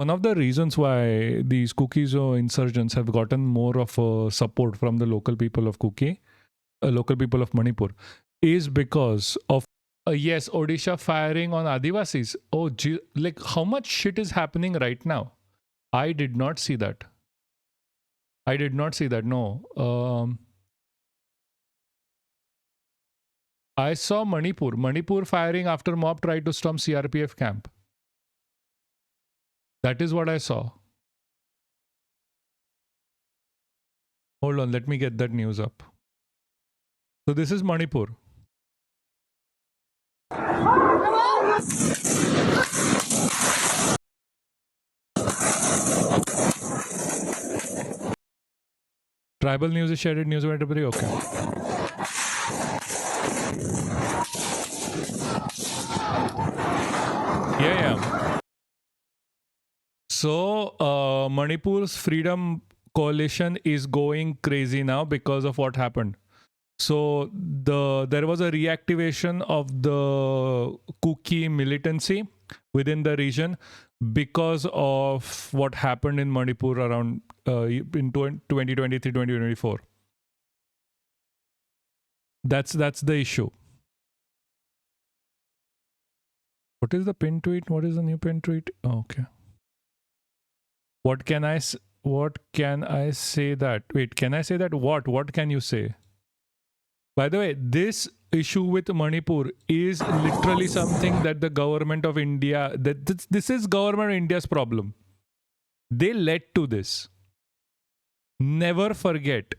One of the reasons why these cookies or insurgents have gotten more of support from the local people of local people of Manipur, is because of yes, Odisha firing on Adivasis. Oh, like how much shit is happening right now? I did not see that. I did not see that. No. I saw Manipur. Manipur firing after mob tried to storm CRPF camp. That is what I saw. Hold on, let me get that news up. So this is Manipur. Tribal news is shared news of everybody. Okay. Yeah. So Manipur's freedom coalition is going crazy now because of what happened. So there was a reactivation of the Kuki militancy within the region because of what happened in Manipur around in 2023, 2024. That's the issue. What is the pin tweet? What is the new pin tweet? Oh, okay. What can I say that? Wait, can I say that? What can you say? By the way, this issue with Manipur is literally something that the government of India, this is government of India's problem. They led to this. Never forget,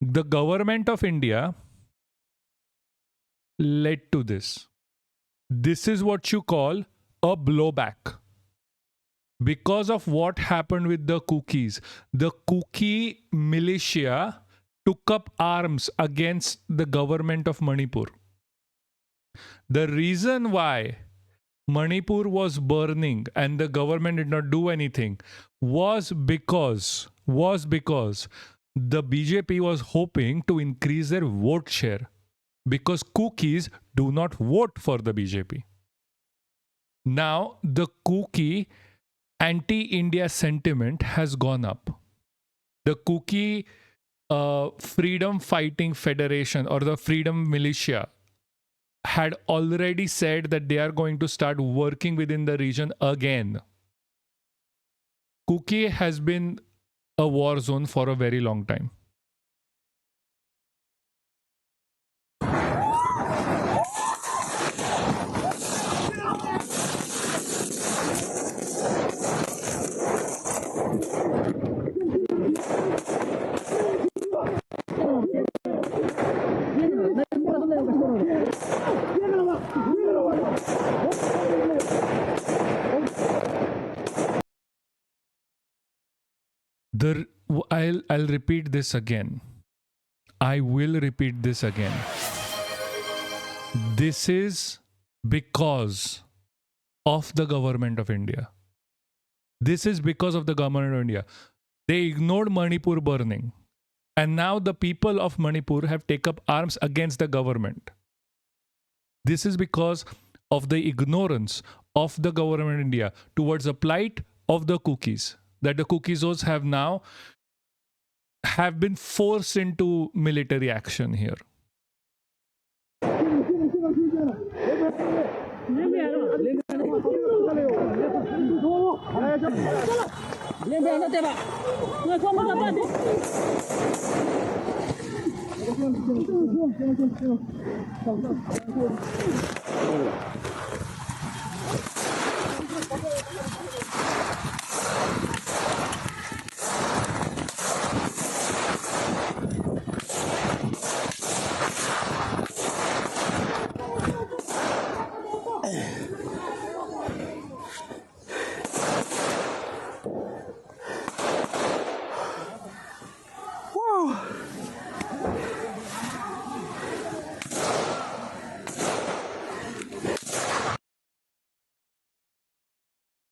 the government of India led to this. This is what you call a blowback. Because of what happened with the Kukis, the Kuki militia took up arms against the government of Manipur. The reason why Manipur was burning and the government did not do anything was because the BJP was hoping to increase their vote share, because Kukis do not vote for the BJP. Now the Kuki anti-India sentiment has gone up. The Kuki Freedom Fighting Federation or the Freedom Militia had already said that they are going to start working within the region again. Kuki has been a war zone for a very long time. I'll repeat this again. I will repeat this again. This is because of the government of India. This is because of the government of India. They ignored Manipur burning. And now the people of Manipur have taken up arms against the government. This is because of the ignorance of the government of India towards the plight of the Kukis, that the Kukizos have been forced into military action here.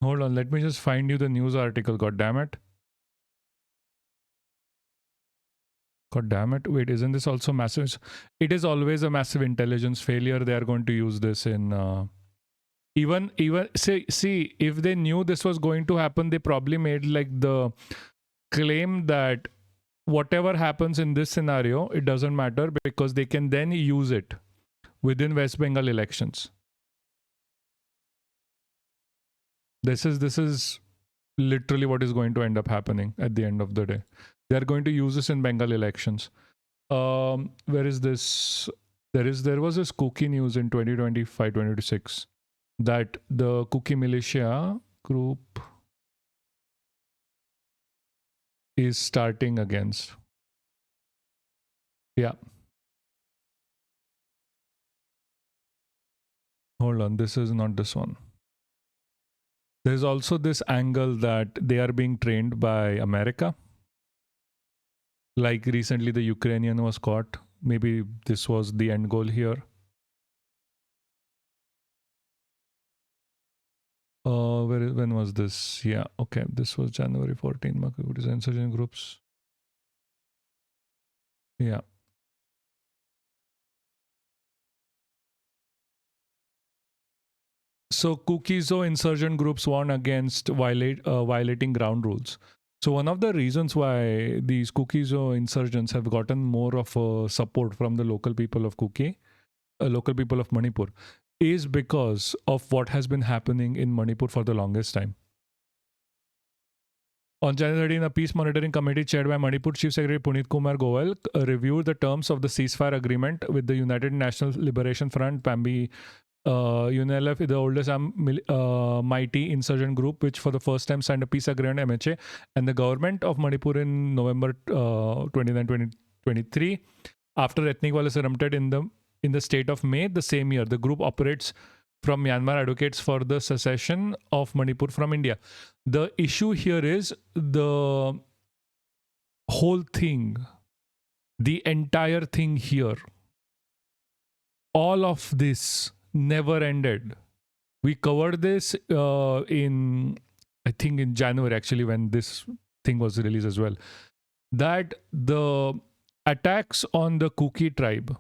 Hold on, let me just find you the news article. God damn it. God damn it. Wait, isn't this also massive? It is always a massive intelligence failure. They are going to use this in Even see, if they knew this was going to happen, they probably made like the claim that whatever happens in this scenario, it doesn't matter because they can then use it within West Bengal elections. This is literally what is going to end up happening at the end of the day. They're going to use this in Bengal elections. Where is this? There was this Kuki news in 2025, 2026 that the Kuki militia group is starting against. Yeah. Hold on, this is not this one. There's also this angle that they are being trained by America. Like recently, the Ukrainian was caught. Maybe this was the end goal here. When was this? Yeah, okay. This was January 14. Insurgent groups. Yeah. So Kukizo insurgent groups warn against violating ground rules. So one of the reasons why these Kukizo insurgents have gotten more of support from the local people of local people of Manipur, is because of what has been happening in Manipur for the longest time. On January 13, a peace monitoring committee chaired by Manipur Chief Secretary Punit Kumar Goel reviewed the terms of the ceasefire agreement with the United National Liberation Front, PAMBI, UNLF, the oldest mighty insurgent group, which for the first time signed a peace agreement, MHA, and the government of Manipur in November 29, 2023. After ethnic violence erupted in the state of May the same year, the group operates from Myanmar, advocates for the secession of Manipur from India. The issue here is the whole thing, the entire thing here, all of this never ended. We covered this in January, actually, when this thing was released as well, that the attacks on the Kuki tribe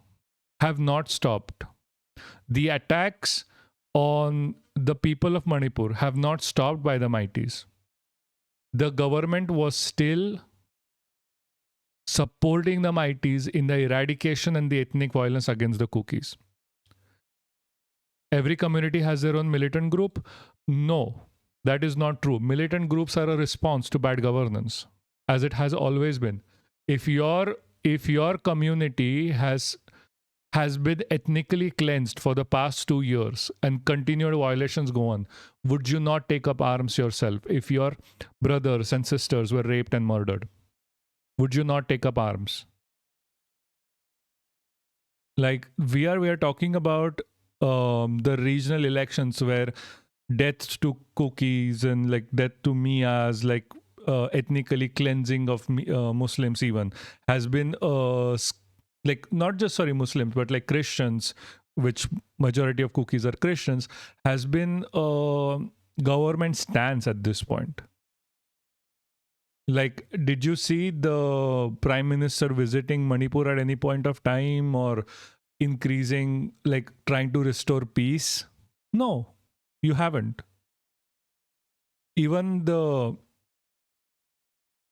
have not stopped. The attacks on the people of Manipur have not stopped by the mighties. The government was still supporting the mighties in the eradication and the ethnic violence against the Kukis. Every community has their own militant group. No, that is not true. Militant groups are a response to bad governance, as it has always been. If your community has been ethnically cleansed for the past 2 years and continued violations go on, would you not take up arms yourself? If your brothers and sisters were raped and murdered, would you not take up arms? Like we are talking about the regional elections where death to Kukis and like death to Miyas, like ethnically cleansing of Muslims even has been like not just Muslims but like Christians, which majority of Kukis are Christians, has been government stance at this point. Like, did you see the Prime Minister visiting Manipur at any point of time or increasing, like trying to restore peace? No, you haven't. Even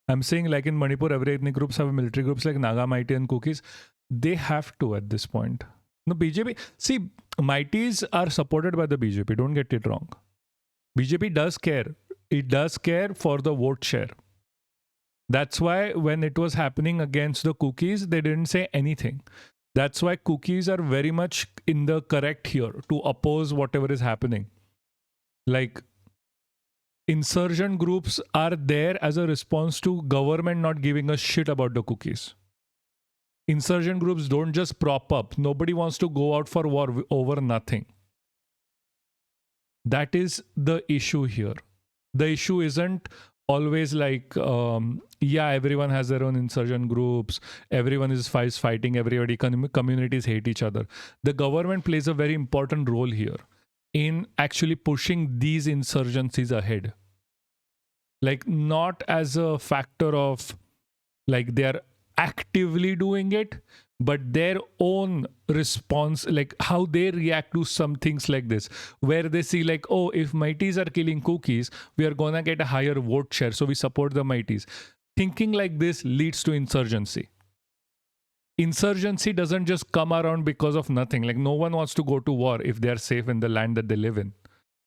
I'm saying like in Manipur, every ethnic groups have military groups like Naga, Mighty and Kukis. They have to at this point. No, BJP, see, Mighties are supported by the BJP, don't get it wrong. BJP does care. It does care for the vote share. That's why when it was happening against the Kukis, they didn't say anything. That's why Kukis are very much in the correct here to oppose whatever is happening. Like, insurgent groups are there as a response to government not giving a shit about the Kukis. Insurgent groups don't just prop up. Nobody wants to go out for war over nothing. That is the issue here. The issue isn't always like, everyone has their own insurgent groups. Everyone is fighting everybody. Communities hate each other. The government plays a very important role here in actually pushing these insurgencies ahead. Like not as a factor of like they're actively doing it, but their own response, like how they react to some things like this, where they see like, oh, if mighties are killing cookies, we are gonna get a higher vote share, so we support the mighties. Thinking like this leads to insurgency. Insurgency doesn't just come around because of nothing. Like, no one wants to go to war if they are safe in the land that they live in.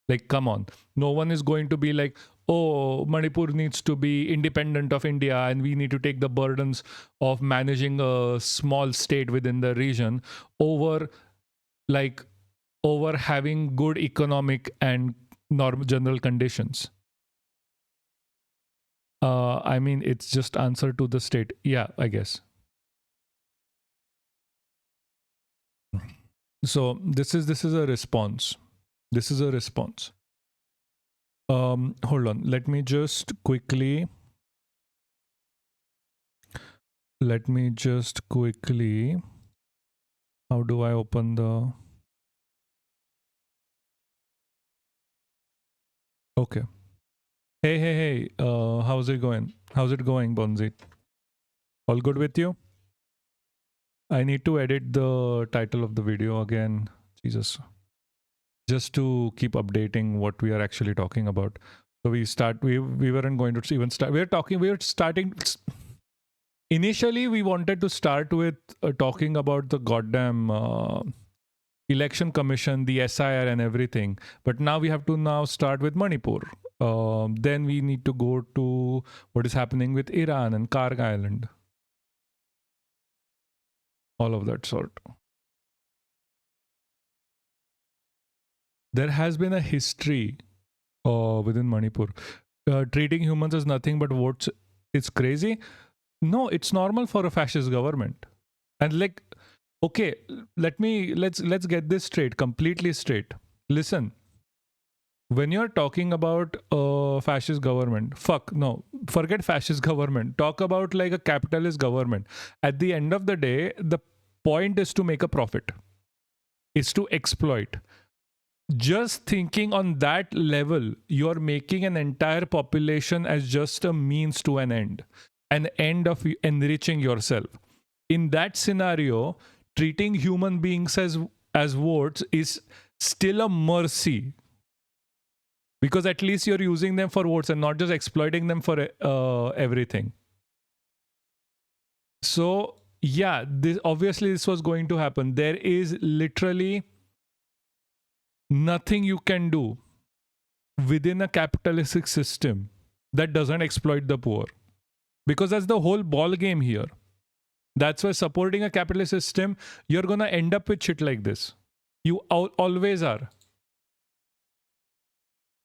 Like, come on. No one is going to be like, oh, Manipur needs to be independent of India and we need to take the burdens of managing a small state within the region over, like, over having good economic and normal general conditions. I mean, it's just answer to the state. Yeah, I guess. So this is a response. This is a response. Hold on. Let me just quickly. How do I open the? Okay. Hey. How's it going? How's it going, Bonzi? All good with you? I need to edit the title of the video again. Jesus. Just to keep updating what we are actually talking about. So we weren't going to even start. We were starting. Initially, we wanted to start with talking about the goddamn election commission, the SIR and everything. But now we have to now start with Manipur. Then we need to go to what is happening with Iran and Karg Island. All of that sort. There has been a history within Manipur. Treating humans as nothing but votes. It's crazy. No, it's normal for a fascist government. And like, okay, let's get this straight, completely straight. Listen, when you're talking about a fascist government, forget fascist government. Talk about like a capitalist government. At the end of the day, the point is to make a profit, is to exploit. Just thinking on that level, you're making an entire population as just a means to an end of enriching yourself. In that scenario, treating human beings as votes is still a mercy, because at least you're using them for votes and not just exploiting them for everything. So yeah, this was going to happen. There is literally nothing you can do within a capitalistic system that doesn't exploit the poor, because that's the whole ball game here. That's why supporting a capitalist system, you're gonna end up with shit like this. You always are.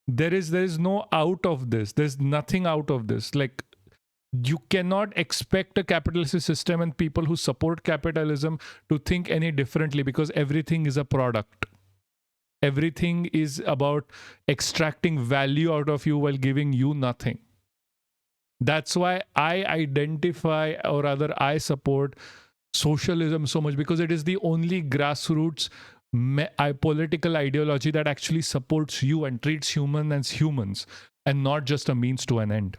There is no out of this. There's nothing out of this. Like, you cannot expect a capitalist system and people who support capitalism to think any differently, because everything is a product. Everything is about extracting value out of you while giving you nothing. That's why I identify, or rather I support socialism so much, because it is the only grassroots political ideology that actually supports you and treats humans as humans and not just a means to an end.